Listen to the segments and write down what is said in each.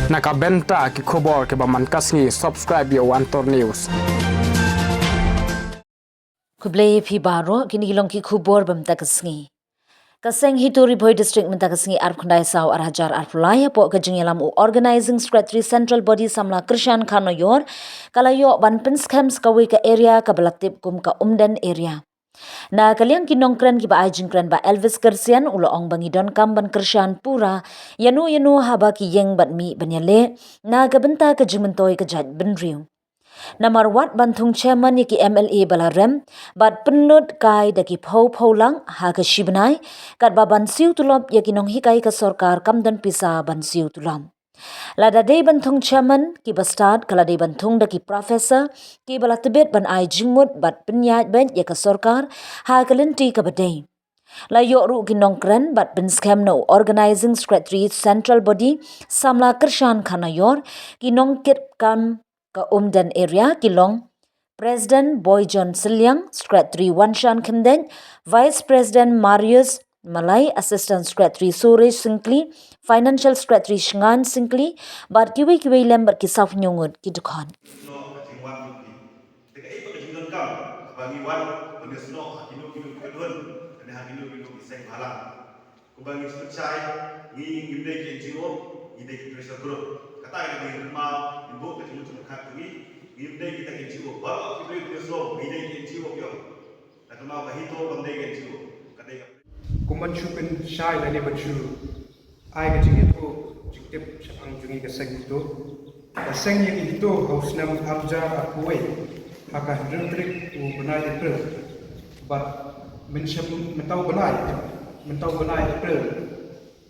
Nakabenta ki khobor ke baman kasngi subscribe yo Antor News. Kublai phi baro kini long ki khubor bam takasngi. Kaseng Hitori Boy District mentakasngi arkhundai saw arhajar arfulaya po kajingelam u organizing secretary central body samla Krishan Khano yor kalayo ban pinskams kawe ka area ka balaktip kum ka umden area. Na kaliang kinongkren ki ba ajingkren ba Elvis Kersian ulo ong bangidon kam ban Krishan pura yanu haba ki yeng bat mi banyale na gabenta ka jimentoy ka jaj benriu. Namar wat bantung chairman ki MLA balarem bat penut kai daki phau lang ha ka shibnai kat ba ban siu tulop yaki nong hikai ka sarkar kamdan pisa ban siu tulam. Lada day bantung chairman ki bastad kala day bantung daki professor ki balatibet ban ai jingmut bat penyaj ben yaka sarkar ha kalinti ka badai. La ru ki nongkren bat bin scam no organizing secretary central body samla Krishan Khanayor ki nongkit kam ka umdan area kilong President Boy John Silyang, Secretary Wanshan Khenden, Vice President Marius Malay, Assistant Secretary Suresh Sinkli, Financial Secretary Shingan Sinkli, bar kiwi lembar ki saf nyungut ki dukhan. No, kajing 150. Teka ipa kajing don kam, abangi wan, bangga sno hakino kilo kedun, dan hakino kilo iseng halang. Kubangi sepercai, ngi ngimde ki NGO, ngide ki pressure group. Kata ada bagi rumah, ibu kajing untuk kat tuwi, ngimde kita NGO. Baru kita itu slo, ngide ki NGO kyo. Nak mau bahito bangde ki NGO. Kata Kuman chupin shai lani bachu ai kajing itu jiktip sapang jungi keseng itu. Kaseng yang itu haus nam arja arkuwe haka rentrik u benai April but mentau benai April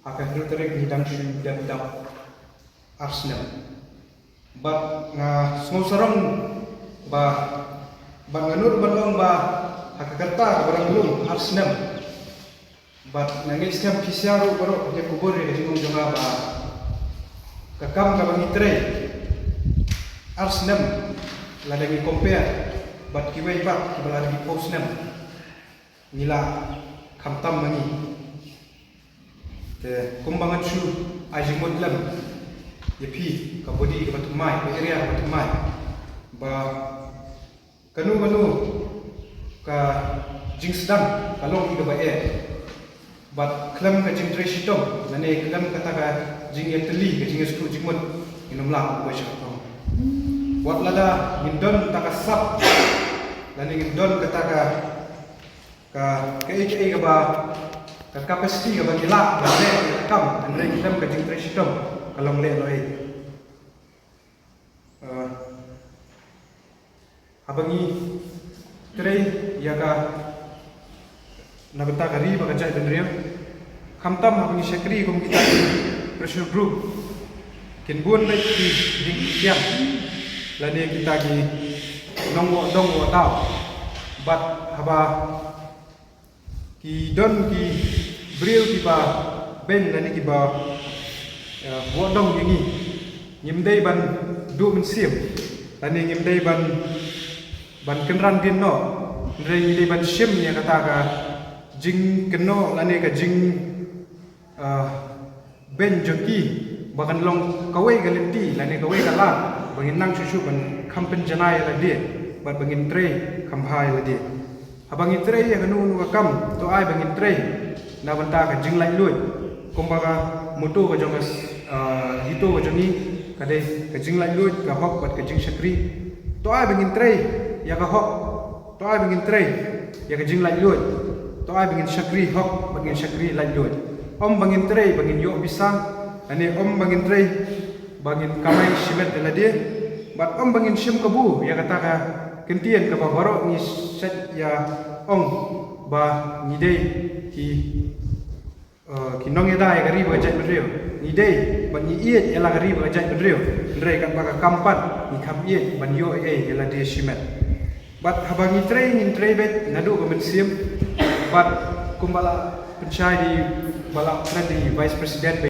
haka rentrik hidang shu dap Arsenal but nga sngosorong ba nganur balong ba haka kerta barang belum Arsenal but nangis kam kisiaru baru dia kubur ya jengong jonga ba kakam kabang itre Arsenal ladagi compare but kiwai bat kibalagi postnam nila khamtam mani te kumbangan shu ajimut lam yepi ka body ka batumai ka area ka batumai ba kanu ka jingsdam kalong ka ba but klam ka jing treshito nane klam kata ka jing yetli ka jing sku jingmut inumla ko siya wat lada ngindon takasap dan ngindon kataka ka KHA ka ba ka capacity ka ba gila dale kam andre kita ka jing tresitom kalong le loi habangi trei ya ka nabata kari ba ka jai benriam khamtam habangi shakri kum kita pressure group kinbun baik di jing kiam lani kita ki dongwo tau bat haba ki don ki bril ki ba ben lani ki ba wo dong yingi ngimdei ban du min sim lani ngimdei ban kenran din no ndrei ngimdei ban shim ya kata ka jing keno lani ka jing ben joki bakan long kawai galinti lani kawai kala bangin nang susu ban kampen janai la dia bat bangin trei kamhai la dia habangin trei ya kanu nu kam to ai bangin trei na banta ka jinglai lui kombaga moto ka jongas hito ka joni kade ka jinglai lui ka hok bat ka jing shakri to ai bangin trei ya ka hok to ai bangin trei ya ka jinglai lui to ai bangin shakri hok bangin shakri lai lui om bangin trei bangin yo bisa ane om bangin trei bangin kamai shimet la dia bat om bangin shim kabu ya kata ka kentian ka baro ni set ya ong ba ni dei ki nong eda ya gari ba jai bedrio ni dei ban ni iet ya la gari ba jai bedrio ndrei kan ba kampat ni kam iet ban yo ya la dia shimet bat habangi training bet nadu ka mensim bat kumbala pencai di balak di vice president